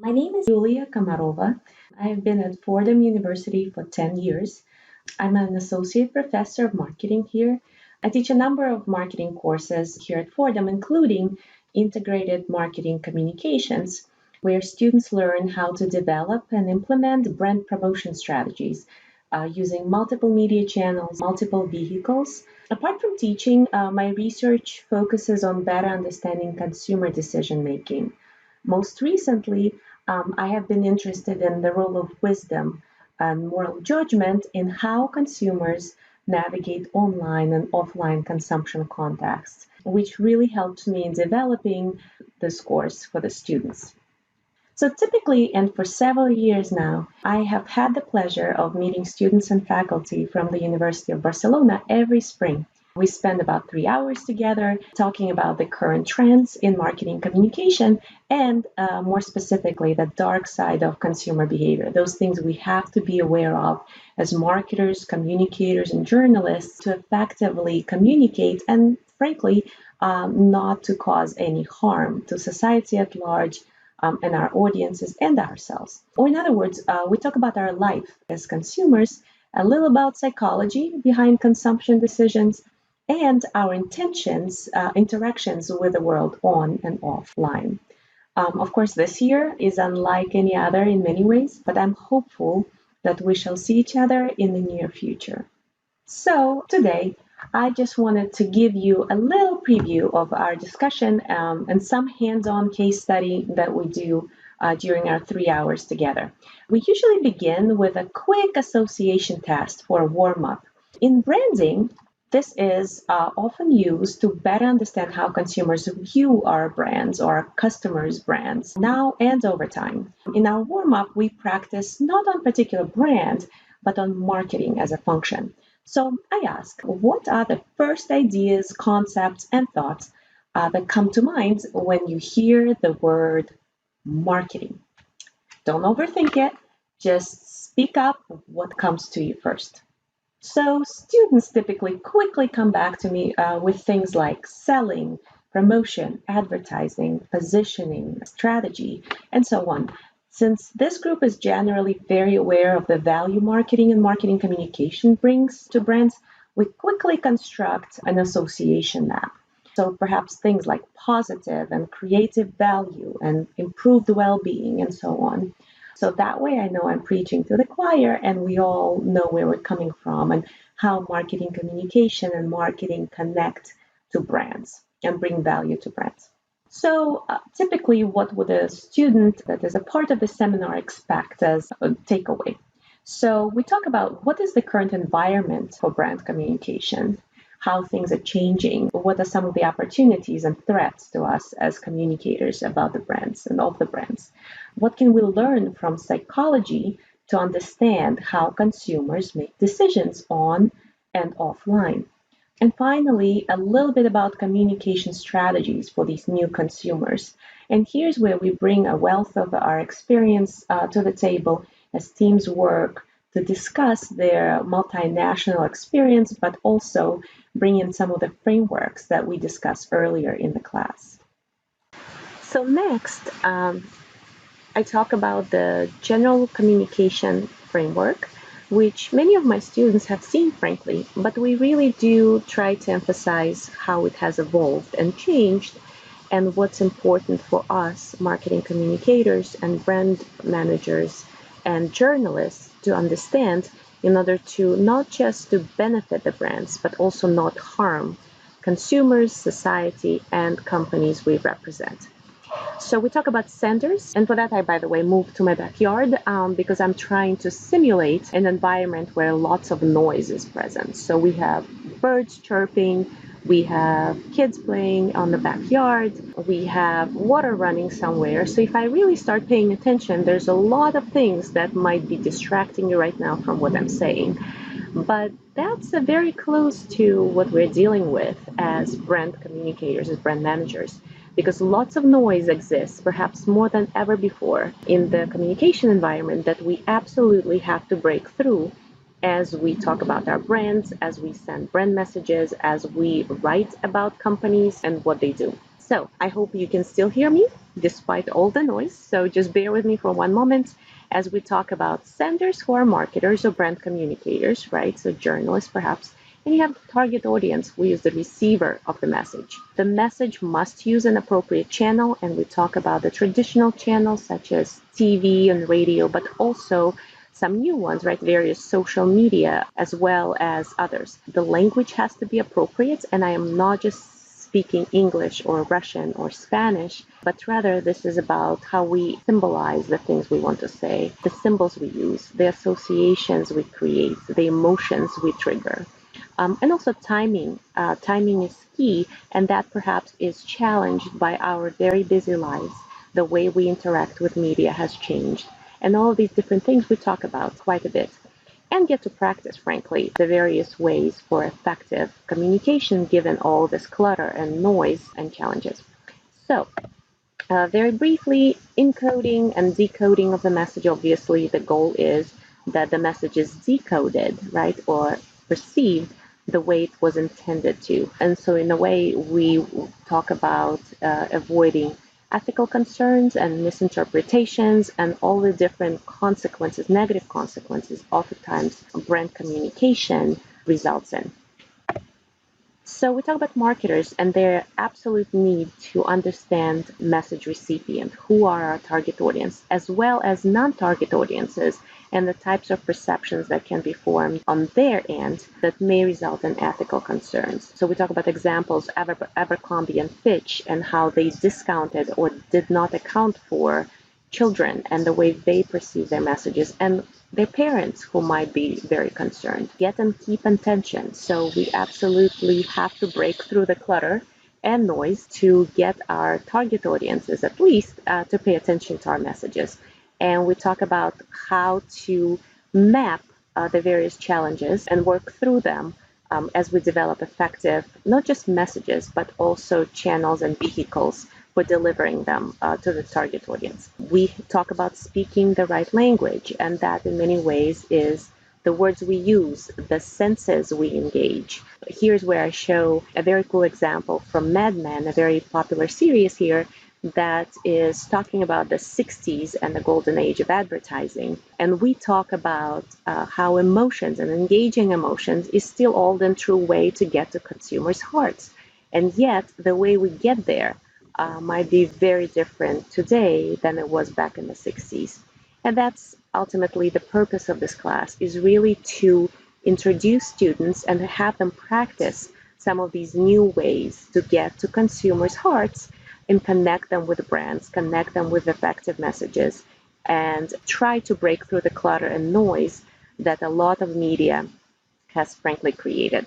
My name is Yuliya Komarova. I have been at Fordham University for 10 years. I'm an associate professor of marketing here. I teach a number of marketing courses here at Fordham, including integrated marketing communications, where students learn how to develop and implement brand promotion strategies using multiple media channels, multiple vehicles. Apart from teaching, my research focuses on better understanding consumer decision making. Most recently, I have been interested in the role of wisdom and moral judgment in how consumers navigate online and offline consumption contexts, which really helped me in developing this course for the students. So typically, and for several years now, I have had the pleasure of meeting students and faculty from the University of Barcelona every spring. We spend about 3 hours together talking about the current trends in marketing communication and, more specifically, the dark side of consumer behavior, those things we have to be aware of as marketers, communicators, and journalists to effectively communicate and, frankly, not to cause any harm to society at large and our audiences and ourselves. Or, in other words, we talk about our life as consumers, a little about psychology behind consumption decisions, and our intentions, interactions with the world on and offline. Of course, this year is unlike any other in many ways, but I'm hopeful that we shall see each other in the near future. So, today, I just wanted to give you a little preview of our discussion and some hands on case study that we do during our 3 hours together. We usually begin with a quick association test for a warm up. In branding, this is often used to better understand how consumers view our brands or our customers' brands now and over time. In our warm up, we practice not on particular brand, but on marketing as a function. So I ask, what are the first ideas, concepts, and thoughts that come to mind when you hear the word marketing? Don't overthink it, just speak up what comes to you first. So students typically quickly come back to me with things like selling, promotion, advertising, positioning, strategy, and so on. Since this group is generally very aware of the value marketing and marketing communication brings to brands, we quickly construct an association map. So perhaps things like positive and creative value and improved well-being and so on. So that way I know I'm preaching to the choir and we all know where we're coming from and how marketing communication and marketing connect to brands and bring value to brands. So typically, what would a student that is a part of the seminar expect as a takeaway? So we talk about what is the current environment for brand communication, how things are changing, what are some of the opportunities and threats to us as communicators about the brands and of the brands. What can we learn from psychology to understand how consumers make decisions on and offline? And finally, a little bit about communication strategies for these new consumers. And here's where we bring a wealth of our experience to the table as teams work to discuss their multinational experience, but also bring in some of the frameworks that we discussed earlier in the class. So next, I talk about the general communication framework, which many of my students have seen, frankly, but we really do try to emphasize how it has evolved and changed and what's important for us, marketing communicators and brand managers and journalists to understand in order to not just to benefit the brands, but also not harm consumers, society, and companies we represent. So we talk about senders, and for that I, by the way, moved to my backyard because I'm trying to simulate an environment where lots of noise is present. So we have birds chirping, we have kids playing on the backyard, we have water running somewhere. So if I really start paying attention, there's a lot of things that might be distracting you right now from what I'm saying. But that's very close to what we're dealing with as brand communicators, as brand managers, because lots of noise exists, perhaps more than ever before, in the communication environment that we absolutely have to break through as we talk about our brands, as we send brand messages, as we write about companies and what they do. So I hope you can still hear me despite all the noise. So just bear with me for one moment as we talk about senders who are marketers or brand communicators, right? So journalists perhaps. And you have the target audience who is the receiver of the message. The message must use an appropriate channel, and we talk about the traditional channels such as TV and radio, but also some new ones, right? Various social media as well as others. The language has to be appropriate, and I am not just speaking English or Russian or Spanish, but rather this is about how we symbolize the things we want to say, the symbols we use, the associations we create, the emotions we trigger. And also timing. Timing is key, and that perhaps is challenged by our very busy lives. The way we interact with media has changed. And all of these different things we talk about quite a bit and get to practice, frankly, the various ways for effective communication given all this clutter and noise and challenges. So, very briefly, encoding and decoding of the message. Obviously, the goal is that the message is decoded, right, or perceived the way it was intended to. And so, in a way, we talk about avoiding ethical concerns and misinterpretations and all the different consequences, negative consequences, oftentimes brand communication results in. So we talk about marketers and their absolute need to understand message recipient, who are our target audience, as well as non-target audiences, and the types of perceptions that can be formed on their end that may result in ethical concerns. So we talk about examples, Abercrombie and Fitch, and how they discounted or did not account for children and the way they perceive their messages, and their parents who might be very concerned. Get and keep attention. So we absolutely have to break through the clutter and noise to get our target audiences at least to pay attention to our messages. And we talk about how to map the various challenges and work through them as we develop effective, not just messages, but also channels and vehicles for delivering them to the target audience. We talk about speaking the right language, and that in many ways is the words we use, the senses we engage. Here's where I show a very cool example from Mad Men, a very popular series here that is talking about the 60s and the golden age of advertising. And we talk about how emotions and engaging emotions is still old and true way to get to consumers' hearts. And yet the way we get there might be very different today than it was back in the 60s. And that's ultimately the purpose of this class, is really to introduce students and have them practice some of these new ways to get to consumers' hearts and connect them with brands, connect them with effective messages, and try to break through the clutter and noise that a lot of media has frankly created.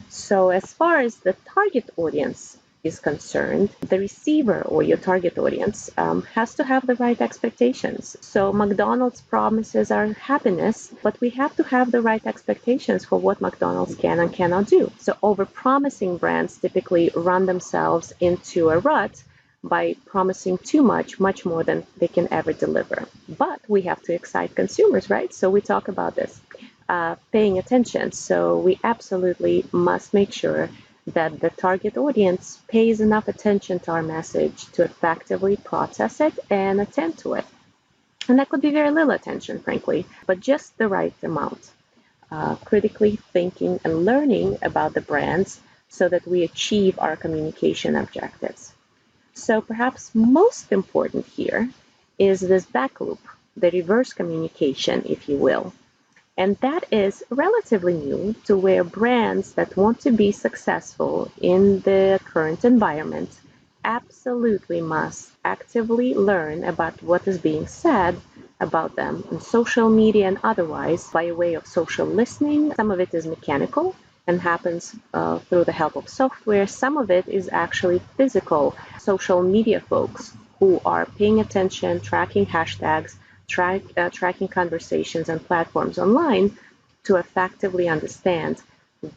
So as far as the target audience is concerned, the receiver or your target audience has to have the right expectations. So McDonald's promises our happiness, but we have to have the right expectations for what McDonald's can and cannot do. So over-promising brands typically run themselves into a rut by promising too much more than they can ever deliver. But we have to excite consumers, right? So we talk about this, paying attention. So we absolutely must make sure that the target audience pays enough attention to our message to effectively process it and attend to it. And that could be very little attention, frankly, but just the right amount. Critically thinking and learning about the brands so that we achieve our communication objectives. So perhaps most important here is this back loop, the reverse communication, if you will. And that is relatively new to where brands that want to be successful in the current environment absolutely must actively learn about what is being said about them on social media and otherwise by way of social listening. Some of it is mechanical and happens through the help of software. Some of it is actually physical social media folks who are paying attention, tracking hashtags, tracking conversations and platforms online to effectively understand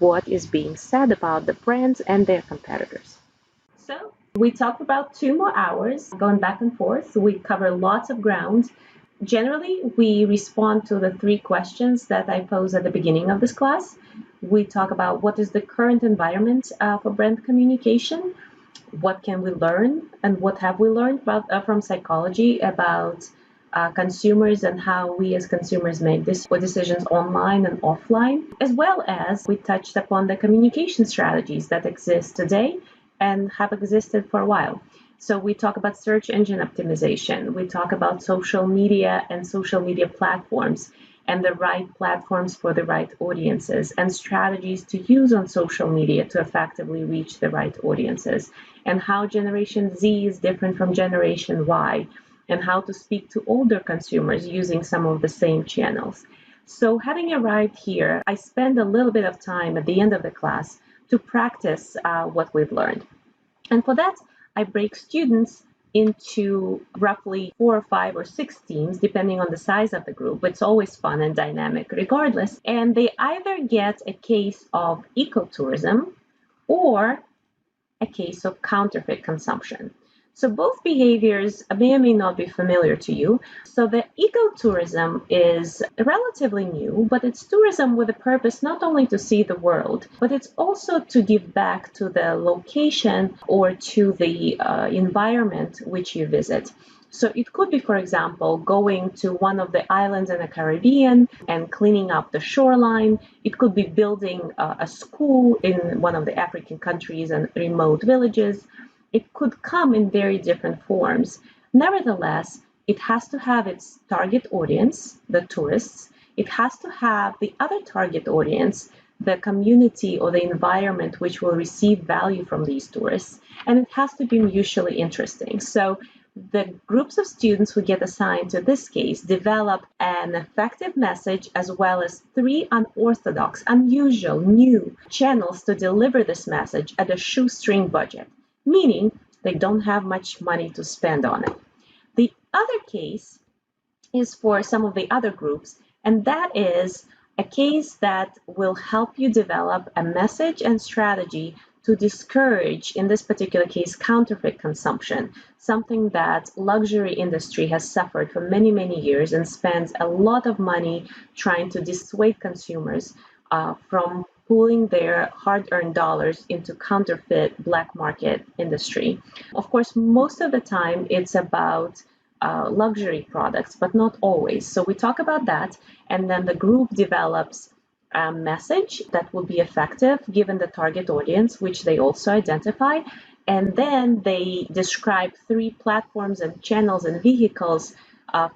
what is being said about the brands and their competitors. So we talked about 2 more hours going back and forth. We cover lots of ground. Generally, we respond to the 3 questions that I pose at the beginning of this class. We talk about what is the current environment for brand communication. what can we learn and what have we learned from psychology about consumers and how we as consumers make decisions online and offline, as well as we touched upon the communication strategies that exist today and have existed for a while. So we talk about search engine optimization, we talk about social media and social media platforms and the right platforms for the right audiences and strategies to use on social media to effectively reach the right audiences, and how Generation Z is different from Generation Y, and how to speak to older consumers using some of the same channels. So having arrived here, I spend a little bit of time at the end of the class to practice what we've learned. And for that, I break students into roughly 4 or 5 or 6 teams, depending on the size of the group. It's always fun and dynamic regardless. And they either get a case of ecotourism or a case of counterfeit consumption. So both behaviors may or may not be familiar to you. So the ecotourism is relatively new, but it's tourism with a purpose not only to see the world, but it's also to give back to the location or to the environment which you visit. So it could be, for example, going to one of the islands in the Caribbean and cleaning up the shoreline. It could be building a school in one of the African countries and remote villages. It could come in very different forms. Nevertheless, it has to have its target audience, the tourists. It has to have the other target audience, the community or the environment which will receive value from these tourists. And it has to be mutually interesting. So the groups of students who get assigned to this case develop an effective message as well as 3 unorthodox, unusual, new channels to deliver this message at a shoestring budget, meaning they don't have much money to spend on it. The other case is for some of the other groups, and that is a case that will help you develop a message and strategy to discourage, in this particular case, counterfeit consumption, something that luxury industry has suffered for many, many years and spends a lot of money trying to dissuade consumers from pooling their hard-earned dollars into counterfeit black market industry. Of course, most of the time it's about luxury products, but not always. So we talk about that, and then the group develops a message that will be effective given the target audience, which they also identify. And then they describe 3 platforms and channels and vehicles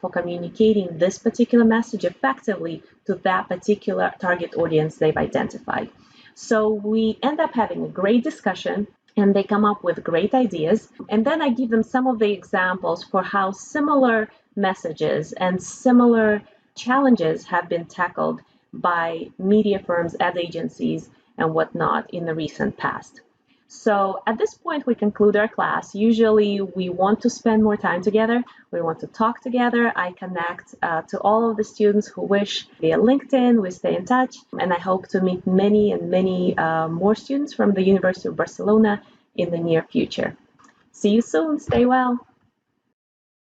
for communicating this particular message effectively to that particular target audience they've identified. So we end up having a great discussion, and they come up with great ideas. And then I give them some of the examples for how similar messages and similar challenges have been tackled by media firms, ad agencies, and whatnot in the recent past. So at this point, we conclude our class. Usually, we want to spend more time together. We want to talk together. I connect to all of the students who wish via LinkedIn. We stay in touch, and I hope to meet many and many more students from the University of Barcelona in the near future. See you soon. Stay well.